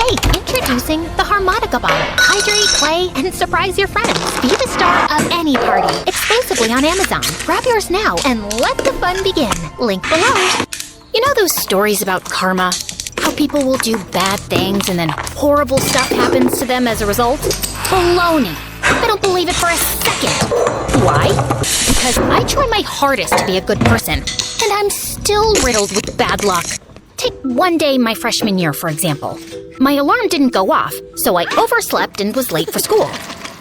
Hey, introducing the harmonica bottle. Hydrate, play, and surprise your friends. Be the star of any party. Exclusively on Amazon. Grab yours now and let the fun begin. Link below. You know those stories about karma? How people will do bad things and then horrible stuff happens to them as a result? Baloney. I don't believe it for a second. Why? Because I try my hardest to be a good person, and I'm still riddled with bad luck. Take one day my freshman year, for example. My alarm didn't go off, so I overslept and was late for school.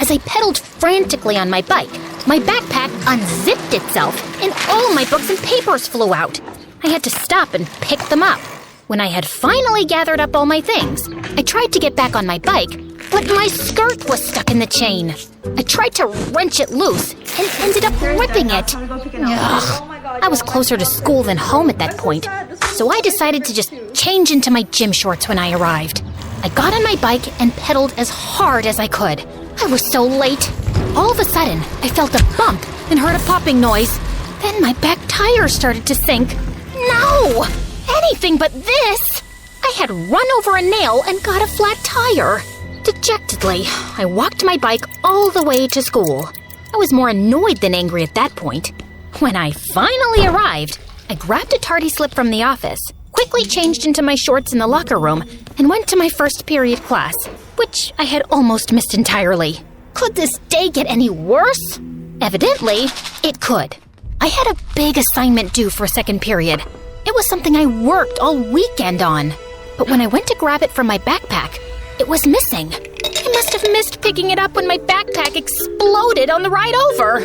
As I pedaled frantically on my bike, my backpack unzipped itself, and all my books and papers flew out. I had to stop and pick them up. When I had finally gathered up all my things, I tried to get back on my bike, but my skirt was stuck in the chain. I tried to wrench it loose and ended up ripping it. Ugh. I was closer to school than home at that point, so I decided to just change into my gym shorts when I arrived. I got on my bike and pedaled as hard as I could. I was so late. All of a sudden, I felt a bump and heard a popping noise. Then my back tire started to sink. No! Anything but this! I had run over a nail and got a flat tire. Dejectedly, I walked my bike all the way to school. I was more annoyed than angry at that point. When I finally arrived, I grabbed a tardy slip from the office, quickly changed into my shorts in the locker room, and went to my first period class, which I had almost missed entirely. Could this day get any worse? Evidently, it could. I had a big assignment due for second period. It was something I worked all weekend on. But when I went to grab it from my backpack, it was missing. I must have missed picking it up when my backpack exploded on the ride over.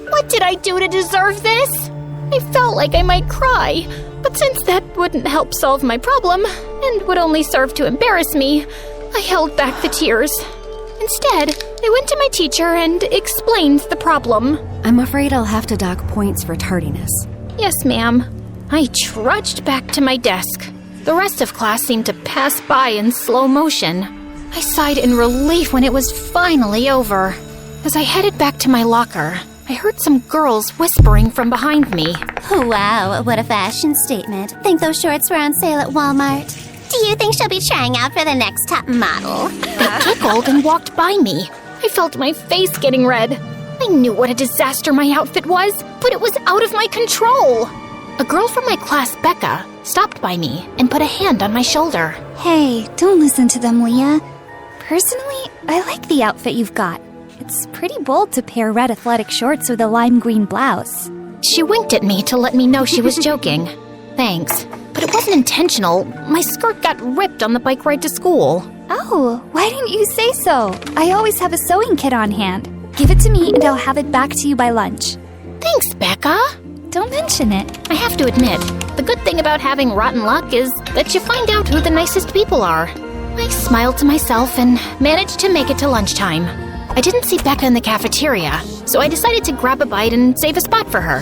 What did I do to deserve this? I felt like I might cry, but since that wouldn't help solve my problem and would only serve to embarrass me, I held back the tears. Instead, I went to my teacher and explained the problem. I'm afraid I'll have to dock points for tardiness. Yes, ma'am. I trudged back to my desk. The rest of class seemed to pass by in slow motion. I sighed in relief when it was finally over. As I headed back to my locker, I heard some girls whispering from behind me. Wow, what a fashion statement. Think those shorts were on sale at Walmart? Do you think she'll be trying out for the next top model? They giggled and walked by me. I felt my face getting red. I knew what a disaster my outfit was, but it was out of my control. A girl from my class, Becca, stopped by me and put a hand on my shoulder. Hey, don't listen to them, Leah. Personally, I like the outfit you've got. It's pretty bold to pair red athletic shorts with a lime green blouse. She winked at me to let me know she was joking. Thanks, but it wasn't intentional. My skirt got ripped on the bike ride to school. Oh, why didn't you say so? I always have a sewing kit on hand. Give it to me and I'll have it back to you by lunch. Thanks, Becca. Don't mention it. I have to admit, the good thing about having rotten luck is that you find out who the nicest people are. I smiled to myself and managed to make it to lunchtime. I didn't see Becca in the cafeteria, so I decided to grab a bite and save a spot for her.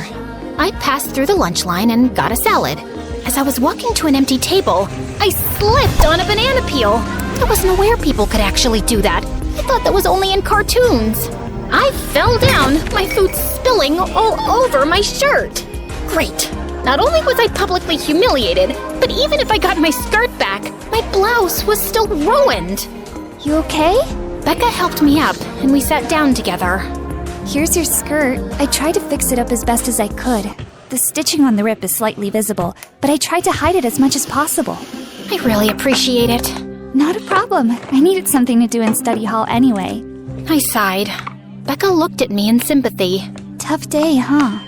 I passed through the lunch line and got a salad. As I was walking to an empty table, I slipped on a banana peel. I wasn't aware people could actually do that. I thought that was only in cartoons. I fell down, my food spilling all over my shirt. Great. Not only was I publicly humiliated, but even if I got my skirt back, my blouse was still ruined. You okay? Becca helped me up, and we sat down together. Here's your skirt. I tried to fix it up as best as I could. The stitching on the rip is slightly visible, but I tried to hide it as much as possible. I really appreciate it. Not a problem. I needed something to do in study hall anyway. I sighed. Becca looked at me in sympathy. Tough day, huh?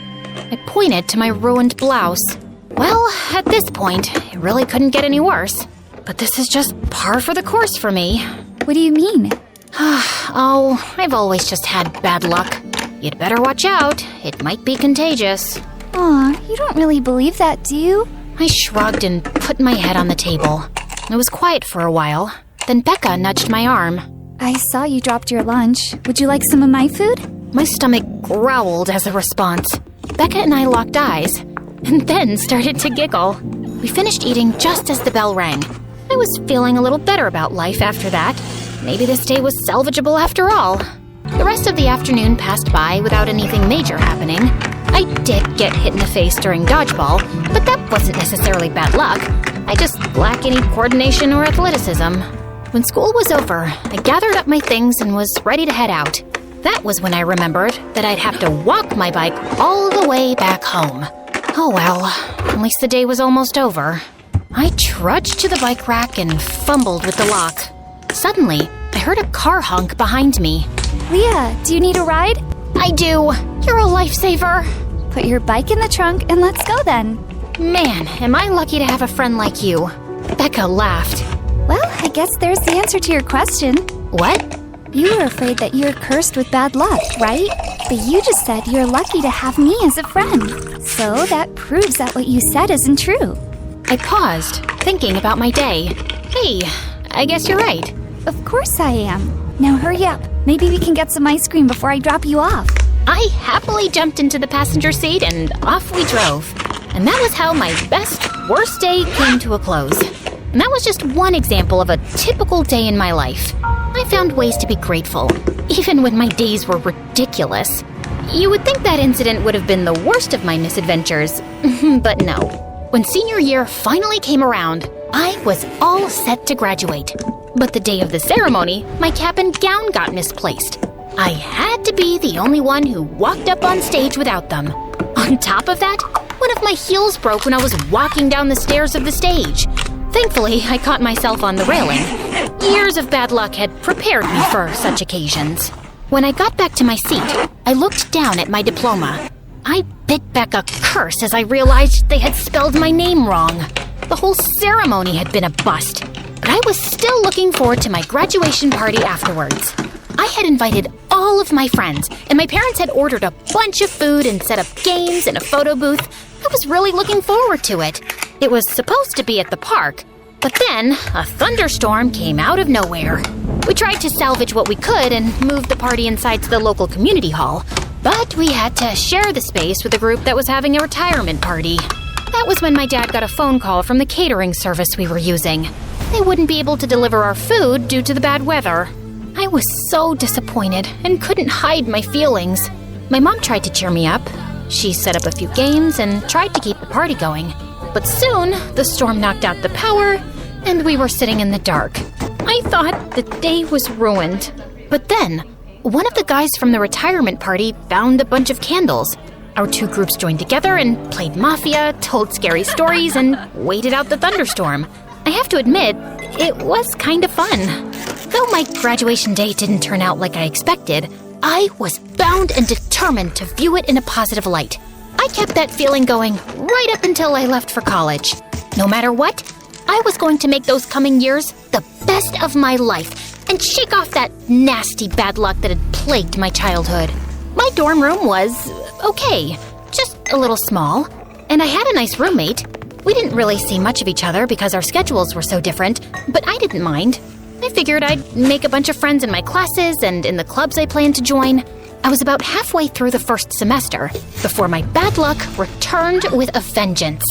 I pointed to my ruined blouse. Well, at this point, it really couldn't get any worse. But this is just par for the course for me. What do you mean? Oh, I've always just had bad luck. You'd better watch out. It might be contagious. Aw, you don't really believe that, do you? I shrugged and put my head on the table. It was quiet for a while. Then Becca nudged my arm. I saw you dropped your lunch. Would you like some of my food? My stomach growled as a response. Becca and I locked eyes, and then started to giggle. We finished eating just as the bell rang. I was feeling a little better about life after that. Maybe this day was salvageable after all. The rest of the afternoon passed by without anything major happening. I did get hit in the face during dodgeball, but that wasn't necessarily bad luck. I just lack any coordination or athleticism. When school was over, I gathered up my things and was ready to head out. That was when I remembered that I'd have to walk my bike all the way back home. Oh well, at least the day was almost over. I trudged to the bike rack and fumbled with the lock. Suddenly, I heard a car honk behind me. Leah, do you need a ride? I do! You're a lifesaver! Put your bike in the trunk and let's go then. Man, am I lucky to have a friend like you. Becca laughed. Well, I guess there's the answer to your question. What? You were afraid that you're cursed with bad luck, right? But you just said you're lucky to have me as a friend. So that proves that what you said isn't true. I paused, thinking about my day. Hey, I guess you're right. Of course I am. Now hurry up. Maybe we can get some ice cream before I drop you off. I happily jumped into the passenger seat and off we drove. And that was how my best, worst day came to a close. And that was just one example of a typical day in my life. I found ways to be grateful, even when my days were ridiculous. You would think that incident would have been the worst of my misadventures, but no. When senior year finally came around, I was all set to graduate. But the day of the ceremony, my cap and gown got misplaced. I had to be the only one who walked up on stage without them. On top of that, one of my heels broke when I was walking down the stairs of the stage. Thankfully, I caught myself on the railing. Years of bad luck had prepared me for such occasions. When I got back to my seat, I looked down at my diploma. I bit back a curse as I realized they had spelled my name wrong. The whole ceremony had been a bust, but I was still looking forward to my graduation party afterwards. I had invited all of my friends, and my parents had ordered a bunch of food and set up games and a photo booth. I was really looking forward to it. It was supposed to be at the park, but then a thunderstorm came out of nowhere. We tried to salvage what we could and move the party inside to the local community hall, but we had to share the space with a group that was having a retirement party. That was when my dad got a phone call from the catering service we were using. They wouldn't be able to deliver our food due to the bad weather. I was so disappointed and couldn't hide my feelings. My mom tried to cheer me up. She set up a few games and tried to keep the party going. But soon, the storm knocked out the power, and we were sitting in the dark. I thought the day was ruined. But then, one of the guys from the retirement party found a bunch of candles. Our two groups joined together and played Mafia, told scary stories, and waited out the thunderstorm. I have to admit, it was kind of fun. Though my graduation day didn't turn out like I expected, I was bound and determined to view it in a positive light. I kept that feeling going right up until I left for college. No matter what, I was going to make those coming years the best of my life and shake off that nasty bad luck that had plagued my childhood. My dorm room was okay, just a little small, and I had a nice roommate. We didn't really see much of each other because our schedules were so different, but I didn't mind. I figured I'd make a bunch of friends in my classes and in the clubs I planned to join. I was about halfway through the first semester before my bad luck returned with a vengeance.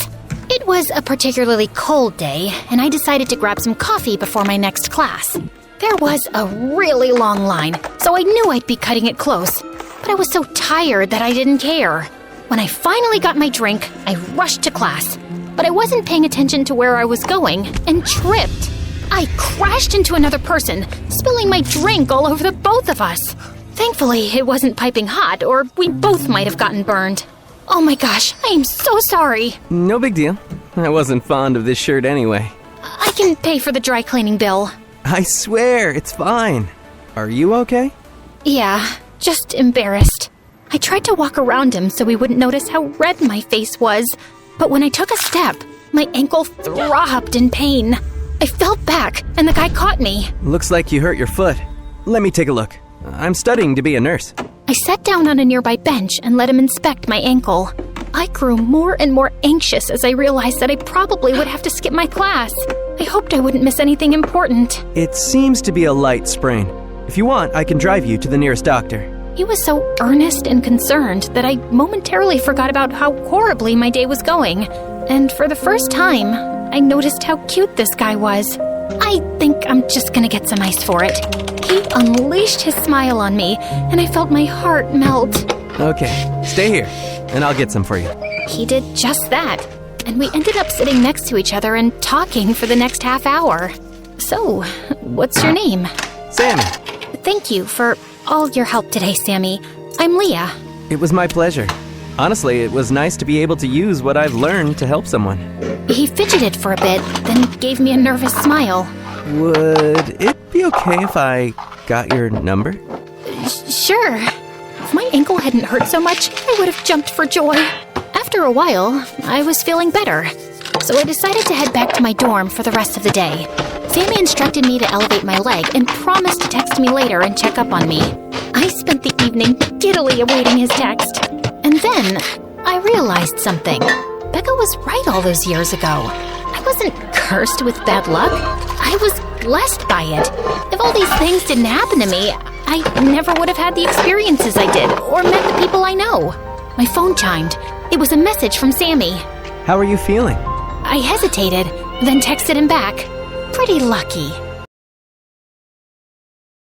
It was a particularly cold day, and I decided to grab some coffee before my next class. There was a really long line, so I knew I'd be cutting it close, but I was so tired that I didn't care. When I finally got my drink, I rushed to class, but I wasn't paying attention to where I was going and tripped. I crashed into another person, spilling my drink all over the both of us. Thankfully, it wasn't piping hot, or we both might have gotten burned. Oh my gosh, I am so sorry. No big deal. I wasn't fond of this shirt anyway. I can pay for the dry cleaning bill. I swear, it's fine. Are you okay? Yeah, just embarrassed. I tried to walk around him so he wouldn't notice how red my face was, but when I took a step, my ankle throbbed in pain. I fell back, and the guy caught me. Looks like you hurt your foot. Let me take a look. I'm studying to be a nurse. I sat down on a nearby bench and let him inspect my ankle. I grew more and more anxious as I realized that I probably would have to skip my class. I hoped I wouldn't miss anything important. It seems to be a light sprain. If you want, I can drive you to the nearest doctor. He was so earnest and concerned that I momentarily forgot about how horribly my day was going. And for the first time, I noticed how cute this guy was. I think I'm just gonna get some ice for it. He unleashed his smile on me, and I felt my heart melt. Okay, stay here, and I'll get some for you. He did just that, and we ended up sitting next to each other and talking for the next half hour. So, what's your name? Sammy, Thank you for all your help today, Sammy. I'm Leah. it was my pleasure. Honestly, it was nice to be able to use what I've learned to help someone. He fidgeted for a bit, then gave me a nervous smile. Would it be okay if I got your number? Sure. If my ankle hadn't hurt so much, I would have jumped for joy. After a while, I was feeling better, so I decided to head back to my dorm for the rest of the day. Sammy instructed me to elevate my leg and promised to text me later and check up on me. I spent the evening giddily awaiting his text. And then, I realized something. Becca was right all those years ago. I wasn't cursed with bad luck. I was blessed by it. If all these things didn't happen to me, I never would have had the experiences I did or met the people I know. My phone chimed. It was a message from Sammy. How are you feeling? I hesitated, then texted him back. Pretty lucky.